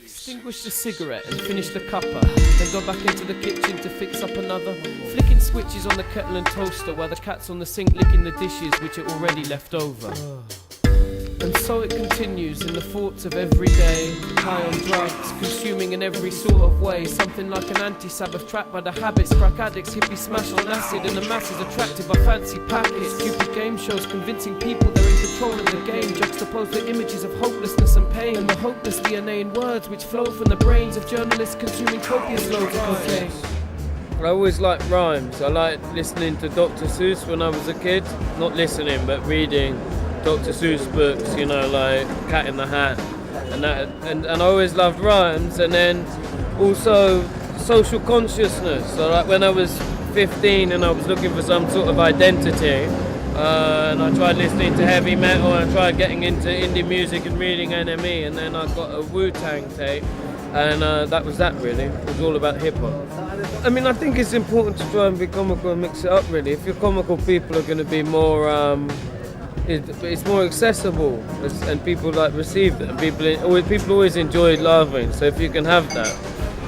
Extinguish the cigarette and finish the cuppa. Then go back into the kitchen to fix up another. Flicking switches on the kettle and toaster while the cat's on the sink licking the dishes which are already left over. And so it continues in the thoughts of every day. High on drugs, consuming in every sort of way. Something like an anti-Sabbath trapped by the habits. Crack addicts, hippies smashed on acid, and the masses attracted by fancy packets. Stupid game shows convincing people they're in control of the game. Juxtapose the images of hopelessness and pain, and the hopeless DNA in words which flow from the brains of journalists consuming copious loads of cocaine. I always liked rhymes. I liked listening to Dr. Seuss when I was a kid. Not listening, but reading Dr. Seuss books, you know, like Cat in the Hat, and that, and I always loved rhymes. And then also social consciousness. So like when I was 15 and I was looking for some sort of identity, and I tried listening to heavy metal, and I tried getting into indie music and reading NME, and then I got a Wu-Tang tape, and that was that really. It was all about hip-hop. I mean, I think it's important to try and be comical and mix it up really. If you're comical, people are going to be more it's more accessible, and people like receive it, and people always enjoy laughing, so if you can have that.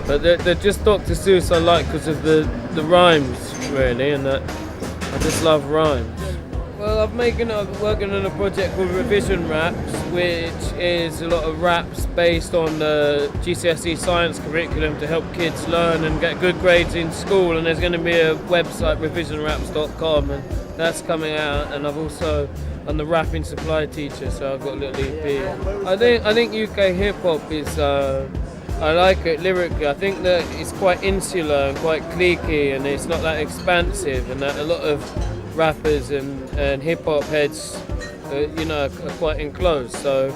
But they're just Dr. Seuss I like because of the rhymes really, and that I just love rhymes. Well, I'm working on a project called Revision Raps, which is a lot of raps based on the GCSE science curriculum to help kids learn and get good grades in school, and there's going to be a website, revisionraps.com, and that's coming out. And I'm the rapping supply teacher, so I've got a little EP. I think UK hip-hop is, I like it lyrically. I think that it's quite insular and quite cliquey, and it's not that expansive, and that a lot of rappers and hip-hop heads, are quite enclosed. So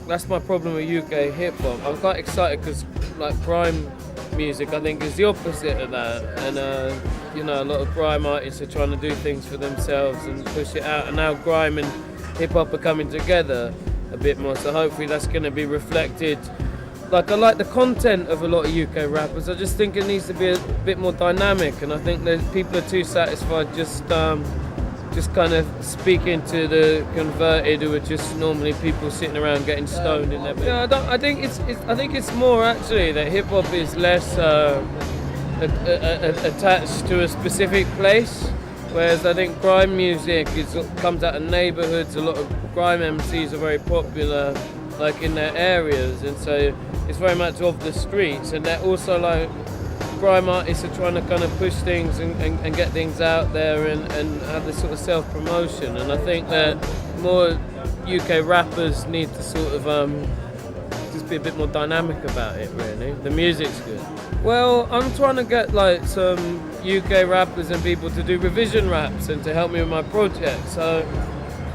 that's my problem with UK hip-hop. I'm quite excited because like grime music, I think, is the opposite of that, and a lot of grime artists are trying to do things for themselves and push it out, and now grime and hip-hop are coming together a bit more, so hopefully that's going to be reflected. Like, I like the content of a lot of UK rappers, I just think it needs to be a bit more dynamic, and I think that people are too satisfied just kind of speaking to the converted, who are just normally people sitting around getting stoned in their bed. Yeah, I think it's more actually that hip hop is less attached to a specific place, whereas I think grime music comes out of neighbourhoods. A lot of grime MCs are very popular, like in their areas, and so it's very much of the streets. And they're also like, grime artists are trying to kind of push things and get things out there and have this sort of self-promotion, and I think that more UK rappers need to sort of just be a bit more dynamic about it really. The music's good. Well, I'm trying to get like some UK rappers and people to do revision raps and to help me with my project. So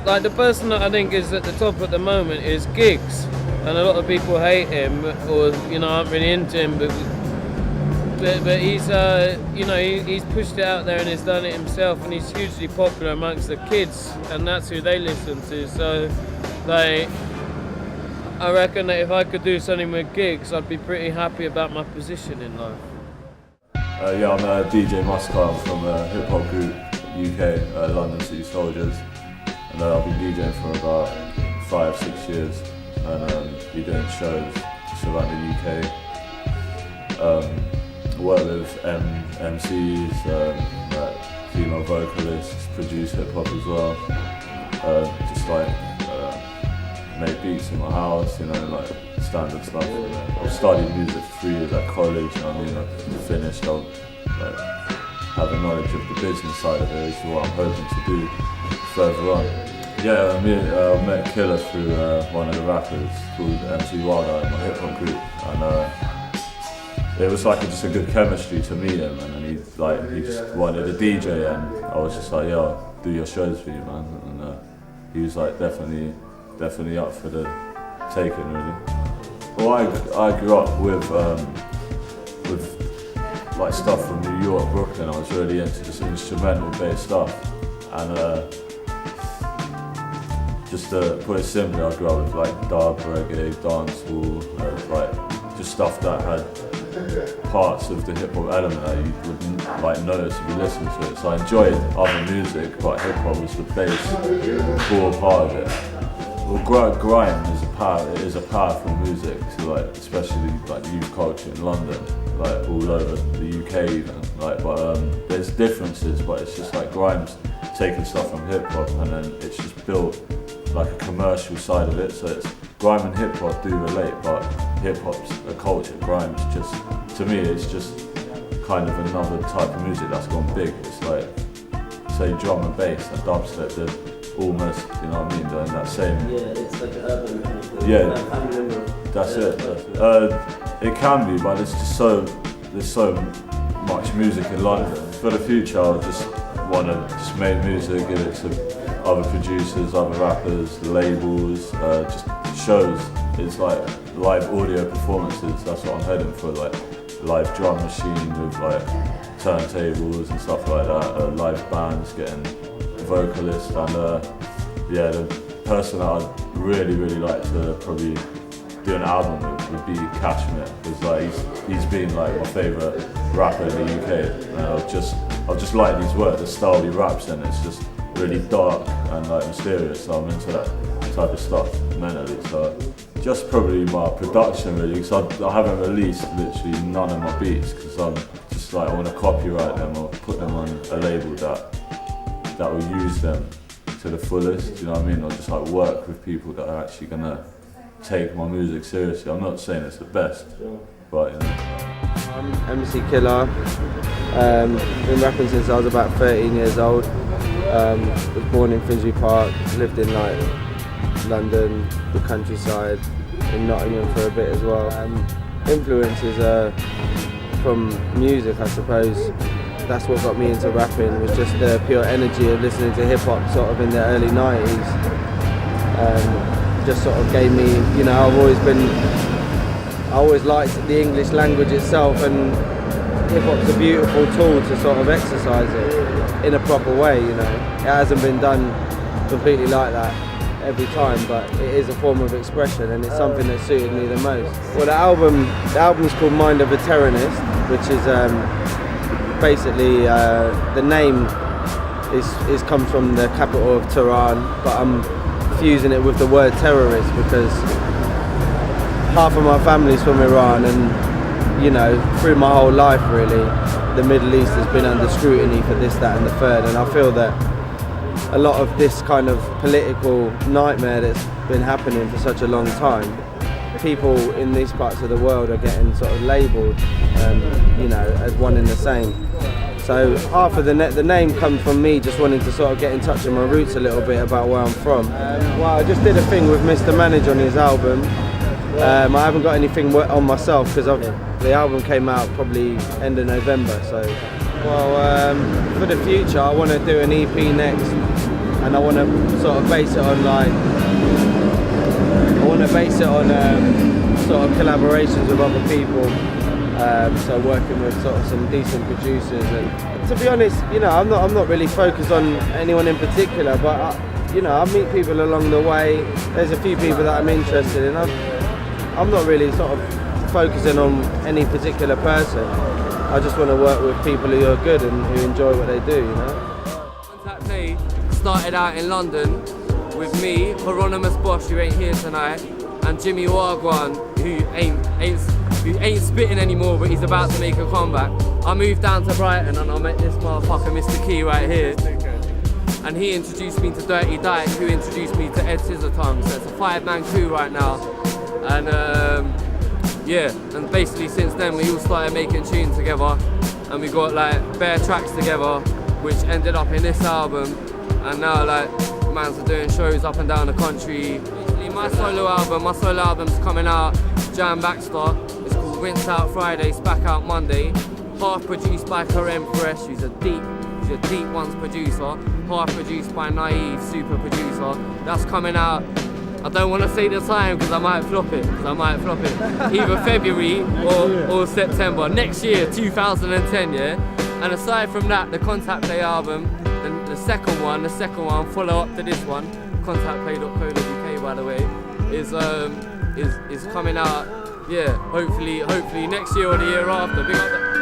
like the person that I think is at the top at the moment is Gigs, and a lot of people hate him or aren't really into him, but he's he's pushed it out there and he's done it himself, and he's hugely popular amongst the kids, and that's who they listen to. So like, I reckon that if I could do something with Gigs, I'd be pretty happy about my position in life. I'm a DJ Muskut from a hip hop group, UK, London City Soldiers, and I've been DJing for about 5-6 years, and been doing shows just around the UK. Work with MCs, like female vocalists, produce hip hop as well. Just like make beats in my house, like standard stuff. I've studied music for 3 years at college, finished. I'll have a knowledge of the business side of it, is what I'm hoping to do further on. Yeah, I met Killa through one of the rappers called MC Wilder in my hip hop group, and it was like just a good chemistry to meet him, and then he just wanted a DJ, and I was just like, yeah, I'll do your shows for you, man. And he was like definitely up for the taking, really. Well, I grew up with like stuff from New York, Brooklyn. I was really into just instrumental based stuff, and just to put it simply, I grew up with like dub, reggae, dancehall, like just stuff that had parts of the hip hop element that you wouldn't like notice if you listen to it. So I enjoyed other music, but hip hop was the base, the core part of it. Well, grime is a it is a powerful music to like, especially like youth culture in London, like all over the UK even. Like, but there's differences, but it's just like Grime's taking stuff from hip hop and then it's just built like a commercial side of it. So it's grime and hip hop do relate, but hip hop's a culture. Grime's just, to me, it's just kind of another type of music that's gone big. It's like, say drum and bass and dubstep, they're almost, you know what I mean, doing that same. Yeah, it's like an urban kind of thing. Yeah, that's it. It can be, but there's so much music in London. For the future, I just want to just make music, give it to other producers, other rappers, labels, just shows. It's like live audio performances. That's what I'm heading for, like live drum machine with like turntables and stuff like that. Live bands getting vocalist, and yeah, the person that I'd really like to probably do an album with would be Cashmere, because like he's been like my favourite rapper in the UK, and I just like his work, the style he raps in. It's just really dark and like mysterious, so I'm into that type of stuff mentally. So just probably my production really, because I haven't released literally none of my beats, because I'm just like, I want to copyright them or put them on a label that will use them to the fullest, you know what I mean? Or just like work with people that are actually gonna take my music seriously. I'm not saying it's the best, but you know. I'm MC Killa. Been rapping since I was about 13 years old. Was born in Finsbury Park, lived in like London, the countryside, in Nottingham for a bit as well. Influences from music, I suppose. That's what got me into rapping, was just the pure energy of listening to hip hop sort of in the early 90s. Just sort of gave me, you know, I always liked the English language itself, and hip hop's a beautiful tool to sort of exercise it in a proper way, you know. It hasn't been done completely like that every time, but it is a form of expression, and it's something that suited me the most. Well, the album's called Mind of a Terrorist, which is basically the name is comes from the capital of Tehran, but I'm fusing it with the word terrorist because half of my family's from Iran, and you know, through my whole life really, the Middle East has been under scrutiny for this, that and the third, and I feel that a lot of this kind of political nightmare that's been happening for such a long time, people in these parts of the world are getting sort of labelled, you know, as one and the same. So half of the name comes from me just wanting to sort of get in touch with my roots a little bit about where I'm from. Well, I just did a thing with Mr. Manage on his album. I haven't got anything on myself because the album came out probably end of November. So, well, for the future, I want to do an EP next, and I want to sort of base it on sort of collaborations with other people. So working with sort of some decent producers, and to be honest, you know, I'm not really focused on anyone in particular, but you know, I meet people along the way. There's a few people that I'm interested in. I'm not really sort of focusing on any particular person. I just want to work with people who are good and who enjoy what they do, you know. Contact Me started out in London with me, Hieronymus Bosch, who ain't here tonight, and Jimmy Wagwan, who ain't spitting anymore, but he's about to make a comeback. I moved down to Brighton and I met this motherfucker, Mr. Key, right here. And he introduced me to Dirty Dyke, who introduced me to Ed Scissortongue. So it's a 5-man crew right now. And yeah, and basically since then we all started making tunes together, and we got like bare tracks together, which ended up in this album. And now like mans are doing shows up and down the country. My solo album's coming out Jan Baxter. It's called Rinse Out Friday, Spack Out Monday. Half produced by Karen Fresh, who's a deep ones producer. Half produced by Naive, super producer. That's coming out, I don't want to say the time because I might flop it. Either February or September next year, 2010, yeah? And aside from that, the Contact Play album, the second one, follow up to this one, contactplay.co.uk by the way, is coming out, yeah, hopefully next year or the year after. Big up